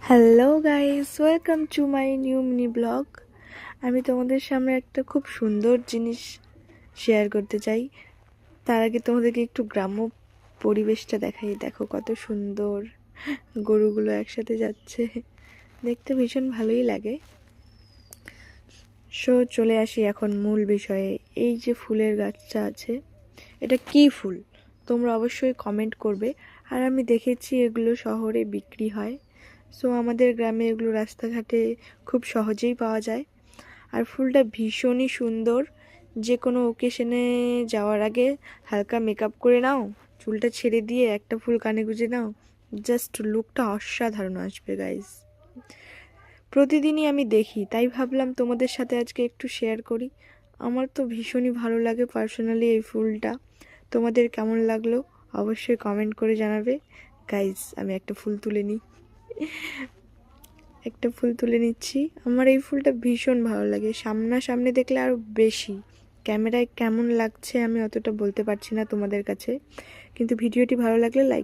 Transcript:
Hello guys, welcome to my new mini blog. আমি তোমাদের সামনে একটা খুব সুন্দর জিনিস শেয়ার করতে চাই। তার আগে তোমাদেরকে একটু গ্রাম্য পরিবেশটা দেখাই। দেখো কত সুন্দর গরুগুলো একসাথে যাচ্ছে, দেখতে ভীষণ ভালোই লাগে। চলে আসি এখন মূল বিষয়ে। এই যে ফুলের গাছটা আছে, এটা কি ফুল তোমরা অবশ্যই কমেন্ট করবে। আর আমি দেখেছি এগুলো শহরে বিক্রি হয়, আমাদের গ্রামে এগুলো রাস্তাঘাটে খুব সহজেই পাওয়া যায়। আর ফুলটা ভীষণই সুন্দর। যে কোনো ওকেশনে যাওয়ার আগে হালকা মেকআপ করে নাও, চুলটা ছেড়ে দিয়ে একটা ফুল কানে গুঁজে নাও, জাস্ট লুকটা অসাধারণ আসবে গাইস। প্রতিদিনই আমি দেখি, তাই ভাবলাম তোমাদের সাথে আজকে একটু শেয়ার করি। আমার তো ভীষণই ভালো লাগে পার্সোনালি এই ফুলটা। তোমাদের কেমন লাগলো অবশ্যই কমেন্ট করে জানাবে। গাইস, আমি একটা ফুল তুলে নিই। একটা ফুল তুলে নিচ্ছি। আমার এই ফুলটা ভীষণ ভালো লাগে, সামনাসামনি দেখলে আরও বেশি। ক্যামেরায় কেমন লাগছে আমি অতটা বলতে পারছি না তোমাদের কাছে, কিন্তু ভিডিওটি ভালো লাগলে লাইক